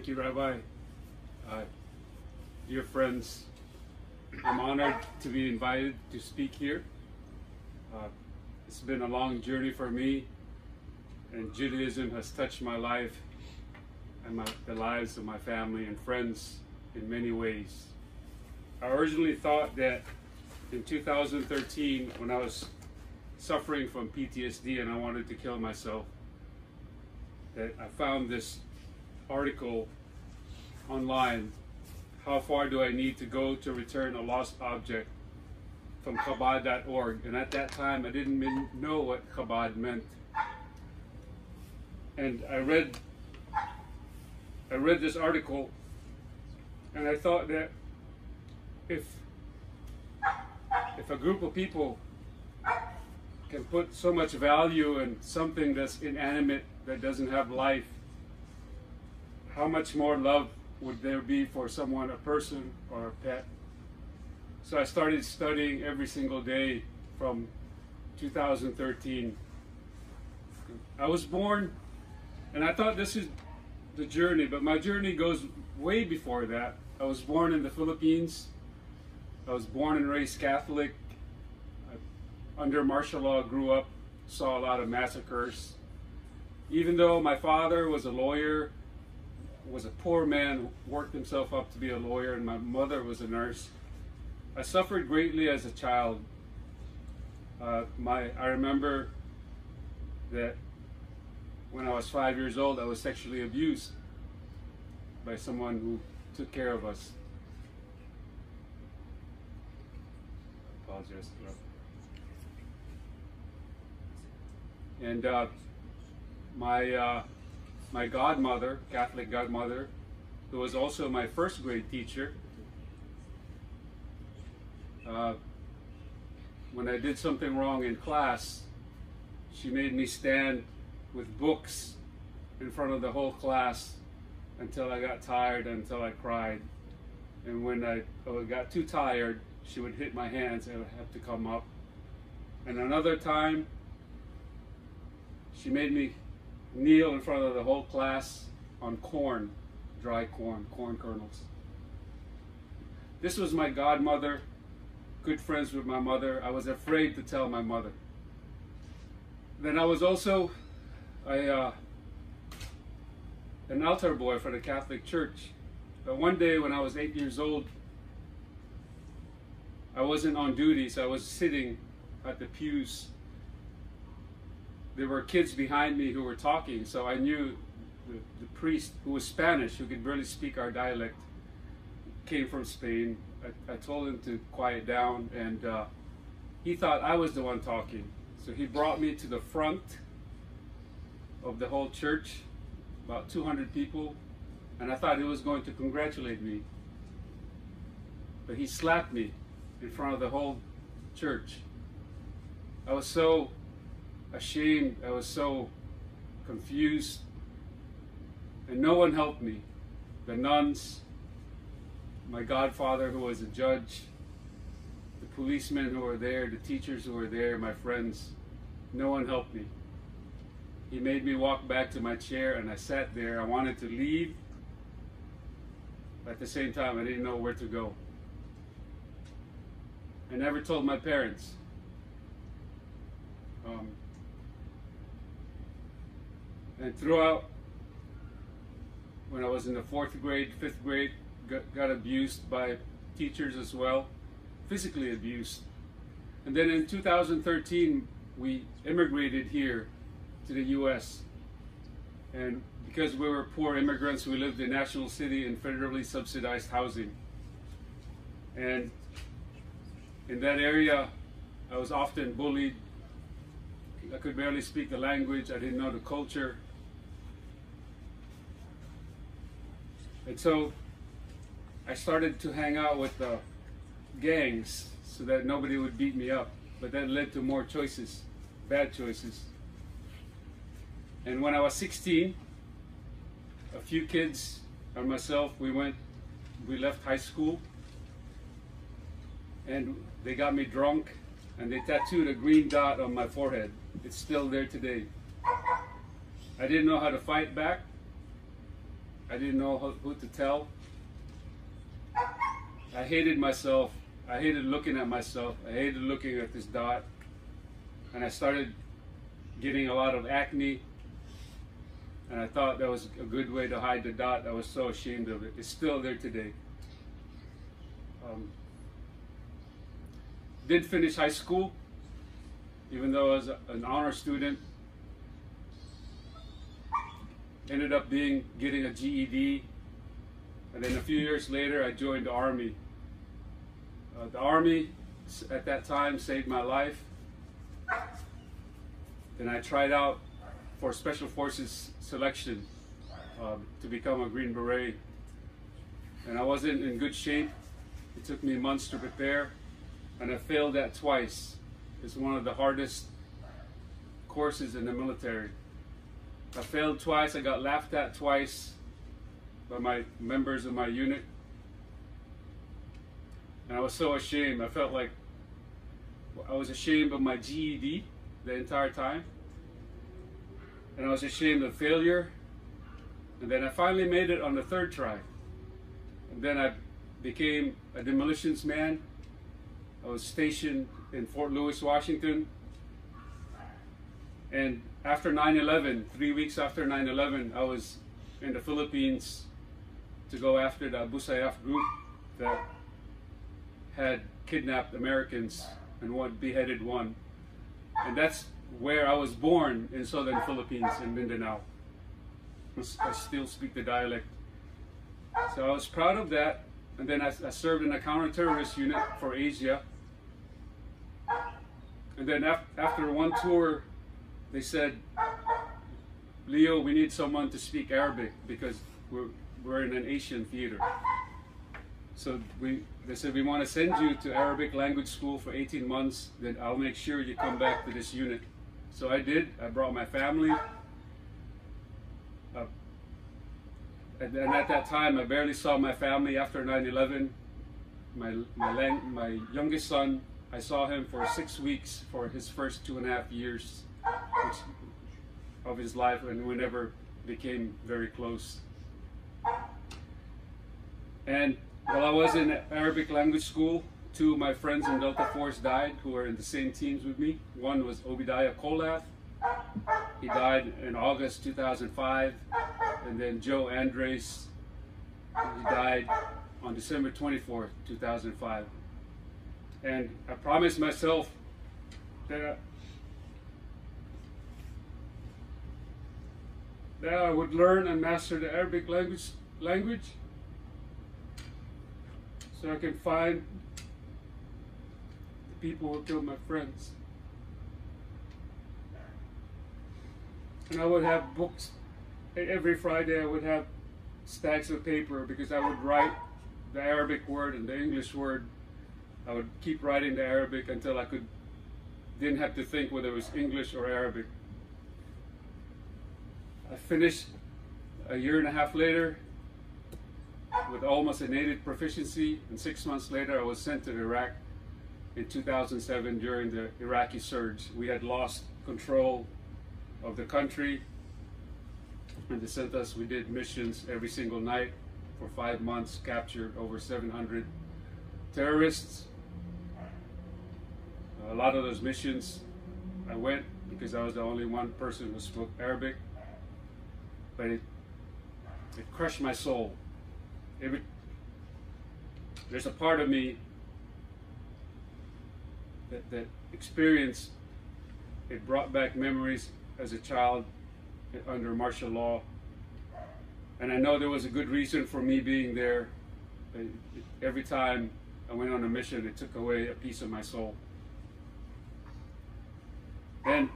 Thank you, Rabbi. Dear friends, I'm honored to be invited to speak here. It's been a long journey for me, and Judaism has touched my life and the lives of my family and friends in many ways. I originally thought that in 2013, when I was suffering from PTSD and I wanted to kill myself, that I found this article online, how far do I need to go to return a lost object, from Chabad.org. And at that time I didn't know what Chabad meant. And I read this article, and I thought that if a group of people can put so much value in something that's inanimate, that doesn't have life, how much more love would there be for someone, a person or a pet? So I started studying every single day from 2013. I was born, and I thought this is the journey, but my journey goes way before that. I was born in the Philippines. I was born and raised Catholic. Under martial law, grew up, saw a lot of massacres. Even though my father was a lawyer, was a poor man, worked himself up to be a lawyer, and my mother was a nurse, I suffered greatly as a child. I remember that when I was 5 years old, I was sexually abused by someone who took care of us. Apologize. And my godmother, Catholic godmother, who was also my first grade teacher, when I did something wrong in class, she made me stand with books in front of the whole class until I got tired, until I cried. And when I got too tired, she would hit my hands and I would have to come up. And another time, she made me kneel in front of the whole class on corn, dry corn kernels. This was my godmother, good friends with my mother. I was afraid to tell my mother. Then I was also an altar boy for the Catholic Church. But one day when I was 8 years old, I wasn't on duty, so I was sitting at the pews. There were kids behind me who were talking, so I knew the priest, who was Spanish, who could barely speak our dialect, came from Spain. I told him to quiet down, and he thought I was the one talking. So he brought me to the front of the whole church, about 200 people, and I thought he was going to congratulate me. But he slapped me in front of the whole church. I was so ashamed, I was so confused, and no one helped me. The nuns, my godfather who was a judge, the policemen who were there, the teachers who were there, my friends, no one helped me. He made me walk back to my chair, and I sat there. I wanted to leave. At the same time, I didn't know where to go. I never told my parents. And throughout, when I was in the 4th grade, 5th grade, got abused by teachers as well, physically abused. And then in 2013, we immigrated here to the US. And because we were poor immigrants, we lived in National City in federally subsidized housing. And in that area, I was often bullied. I could barely speak the language. I didn't know the culture. And so I started to hang out with the gangs so that nobody would beat me up. But that led to more choices, bad choices. And when I was 16, a few kids and myself, we left high school, and they got me drunk, and they tattooed a green dot on my forehead. It's still there today. I didn't know how to fight back. I didn't know who to tell. I hated myself. I hated looking at myself. I hated looking at this dot. And I started getting a lot of acne. And I thought that was a good way to hide the dot. I was so ashamed of it. It's still there today. Did finish high school, even though I was an honor student. Ended up getting a GED, and then a few years later I joined the Army. The Army at that time saved my life. Then I tried out for Special Forces selection to become a Green Beret, and I wasn't in good shape. It took me months to prepare, and I failed that twice. It's one of the hardest courses in the military. I failed twice. I got laughed at twice by my members of my unit, and I was so ashamed. I felt like I was ashamed of my GED the entire time, and I was ashamed of failure. And then I finally made it on the third try, and then I became a demolitions man. I was stationed in Fort Lewis, Washington, and after 9/11, 3 weeks after 9/11, I was in the Philippines to go after the Abu Sayyaf group that had kidnapped Americans and beheaded one. And that's where I was born, in southern Philippines, in Mindanao. I still speak the dialect. So I was proud of that. And then I served in a counter-terrorist unit for Asia. And then after one tour, they said, "Leo, we need someone to speak Arabic because we're in an Asian theater." So they said, "We want to send you to Arabic language school for 18 months, then I'll make sure you come back to this unit." So I did. I brought my family. And at that time, I barely saw my family after 9/11. My youngest son, I saw him for 6 weeks for his first 2.5 years of his life, and we never became very close. And while I was in Arabic language school, 2 of my friends in Delta Force died who were in the same teams with me. One was Obadiah Kolath. He died in August 2005. And then Joe Andres, he died on December 24th, 2005. And I promised myself that I would learn and master the Arabic language so I can find the people who killed my friends. And I would have books. Every Friday I would have stacks of paper because I would write the Arabic word and the English word. I would keep writing the Arabic until I didn't have to think whether it was English or Arabic. I finished a 1.5 years later with almost a native proficiency, and 6 months later I was sent to Iraq in 2007 during the Iraqi surge. We had lost control of the country, and they sent us. We did missions every single night for 5 months, captured over 700 terrorists. A lot of those missions I went because I was the only one person who spoke Arabic, but it crushed my soul. There's a part of me that experience, it brought back memories as a child under martial law, and I know there was a good reason for me being there. Every time I went on a mission, it took away a piece of my soul. And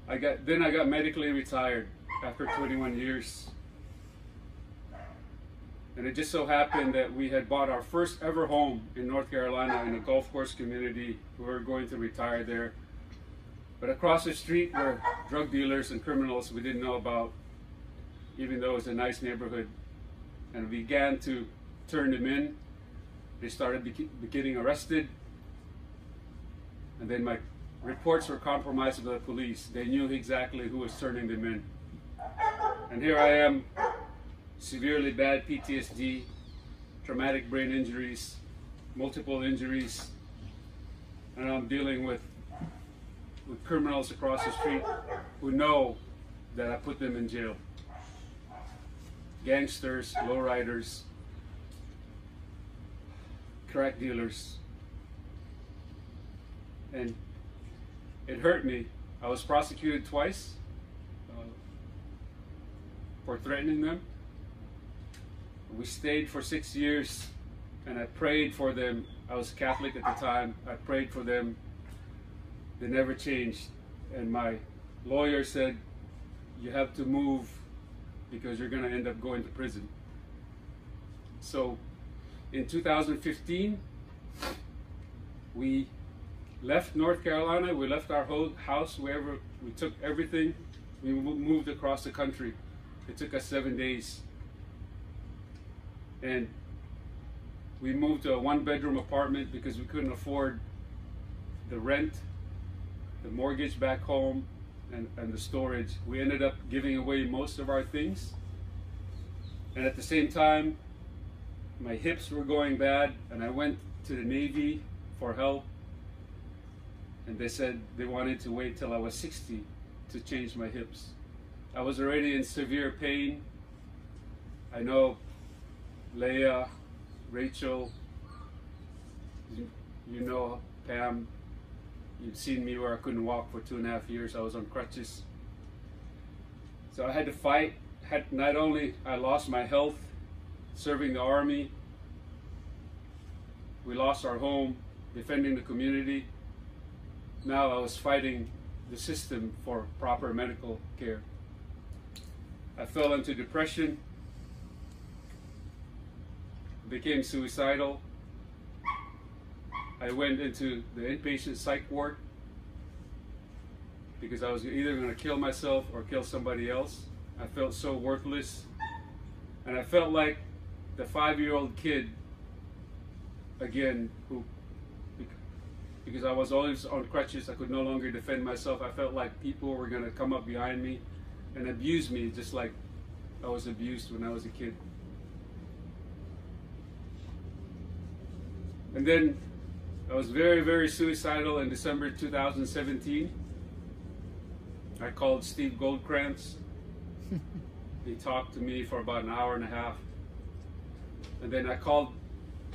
I got medically retired after 21 years. And it just so happened that we had bought our first ever home in North Carolina in a golf course community. We were going to retire there. But across the street were drug dealers and criminals we didn't know about, even though it was a nice neighborhood. And we began to turn them in. They started getting arrested. And then my reports were compromised by the police. They knew exactly who was turning them in. And here I am, severely bad PTSD, traumatic brain injuries, multiple injuries, and I'm dealing with criminals across the street who know that I put them in jail. Gangsters, lowriders, crack dealers. And it hurt me. I was prosecuted twice for threatening them. We stayed for 6 years, and I prayed for them. I was Catholic at the time. I prayed for them. They never changed. And my lawyer said, you have to move because you're going to end up going to prison. So in 2015, we left North Carolina. We left our whole house, wherever. We took everything. We moved across the country. It took us 7 days. And we moved to a one-bedroom apartment because we couldn't afford the rent, the mortgage back home, and the storage. We ended up giving away most of our things. And at the same time, my hips were going bad, and I went to the Navy for help. And they said they wanted to wait till I was 60 to change my hips. I was already in severe pain. I know Leah, Rachel, you know Pam, you've seen me where I couldn't walk for 2.5 years. I was on crutches. So I had to fight. Not only I lost my health serving the Army, we lost our home defending the community. Now I was fighting the system for proper medical care. I fell into depression, became suicidal. I went into the inpatient psych ward because I was either going to kill myself or kill somebody else. I felt so worthless, and I felt like the 5-year-old kid again who, because I was always on crutches, I could no longer defend myself. I felt like people were going to come up behind me and abuse me just like I was abused when I was a kid. And then I was very, very suicidal in December 2017. I called Steve Goldkrantz. He talked to me for about 1.5 hours. And then I called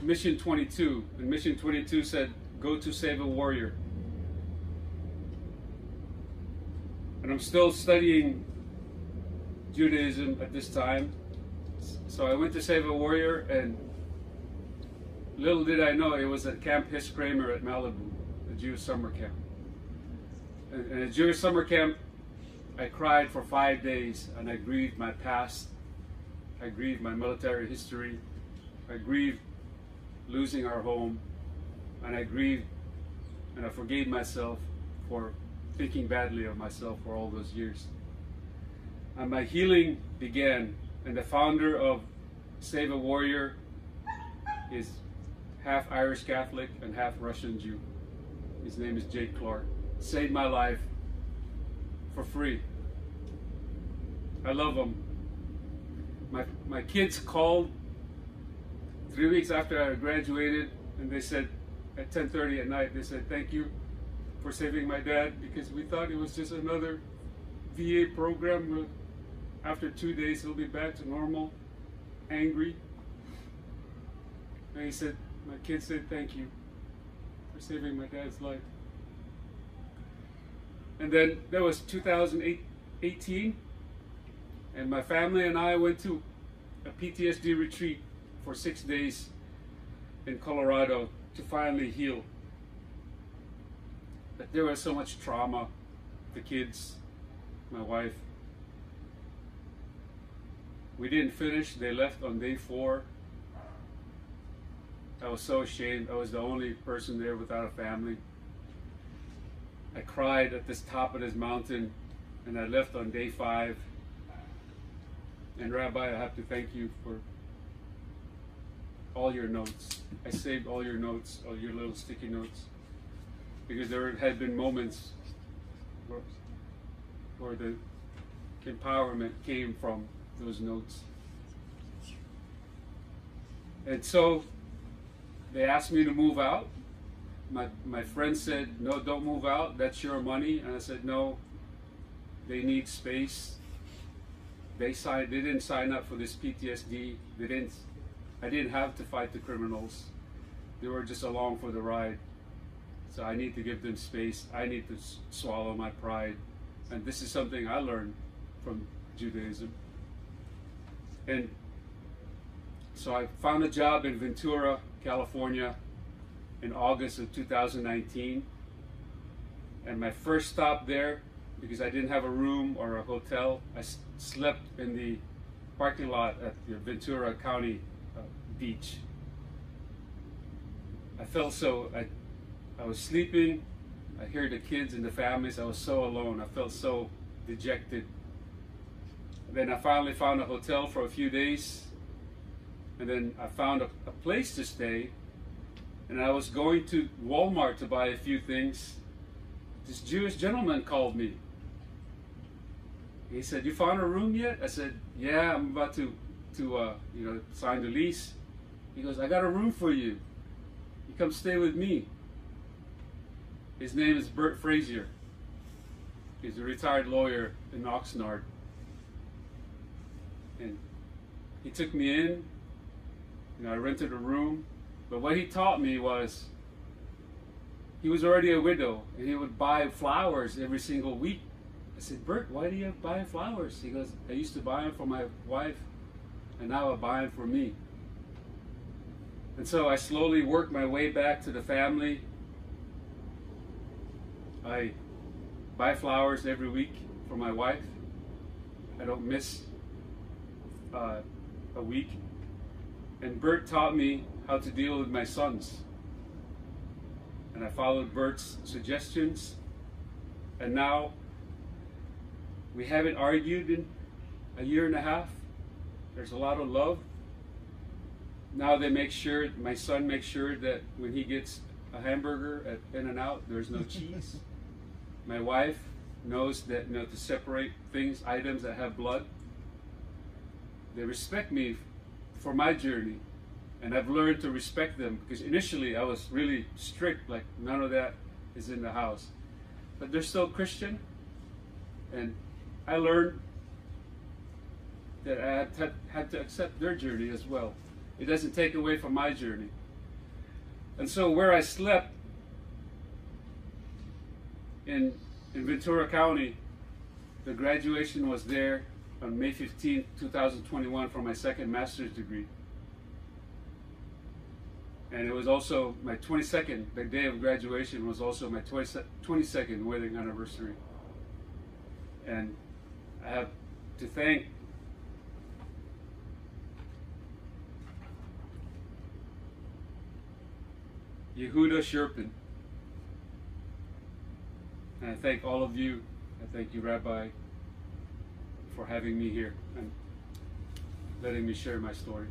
Mission 22, and Mission 22 said, go to Save a Warrior. And I'm still studying Judaism at this time. So I went to Save a Warrior, and little did I know it was at Camp His Kramer at Malibu, a Jewish summer camp. And in a Jewish summer camp, I cried for 5 days, and I grieved my past. I grieved my military history. I grieved losing our home. And I grieved and I forgave myself for thinking badly of myself for all those years. And my healing began, and the founder of Save a Warrior is half Irish Catholic and half Russian Jew. His name is Jake Clark. Saved my life for free. I love him. My kids called 3 weeks after I graduated, and they said, at 10:30 at night, they said, thank you for saving my dad, because we thought it was just another VA program. After 2 days, he'll be back to normal, angry. And he said, my kids said, thank you for saving my dad's life. And then that was 2018, and my family and I went to a PTSD retreat for 6 days in Colorado to finally heal. But there was so much trauma, the kids, my wife. We didn't finish. They left on day 4. I was so ashamed. I was the only person there without a family. I cried at this top of this mountain, and I left on day 5. And Rabbi, I have to thank you for all your notes. I saved all your notes, all your little sticky notes, because there had been moments where empowerment came from those notes. And so they asked me to move out. My friend said, no, don't move out, that's your money. And I said, no, they need space. They didn't sign up for this PTSD. I didn't have to fight the criminals. They were just along for the ride. So I need to give them space. I need to swallow my pride. And this is something I learned from Judaism. And so I found a job in Ventura, California in August of 2019. And my first stop there, because I didn't have a room or a hotel, I slept in the parking lot at the Ventura County beach. I felt so, I was sleeping, I heard the kids and the families, I was so alone, I felt so dejected. Then I finally found a hotel for a few days, and then I found a place to stay, and I was going to Walmart to buy a few things. This Jewish gentleman called me. He said, "You found a room yet?" I said, "Yeah, I'm about to sign the lease." He goes, "I got a room for you. You come stay with me." His name is Bert Frazier. He's a retired lawyer in Oxnard. And he took me in, I rented a room. But what he taught me was, he was already a widow, and he would buy flowers every single week. I said, "Bert, why do you buy flowers?" He goes, "I used to buy them for my wife, and now I buy them for me." And so I slowly worked my way back to the family. I buy flowers every week for my wife. I don't miss a week. And Bert taught me how to deal with my sons. And I followed Bert's suggestions. And now we haven't argued in a year and a half. There's a lot of love. Now my son makes sure that when he gets a hamburger at In-N-Out, there's no cheese. My wife knows that to separate items that have blood. They respect me for my journey, and I've learned to respect them, because initially I was really strict, like none of that is in the house. But they're still Christian, and I learned that I had to accept their journey as well. It doesn't take away from my journey. And so where I slept in Ventura County, the graduation was there on May 15, 2021 for my second master's degree. And it was also my 22nd, the day of graduation was also my 22nd wedding anniversary. And I have to thank Yehuda Sherpin. And I thank all of you. I thank you, Rabbi, for having me here and letting me share my story.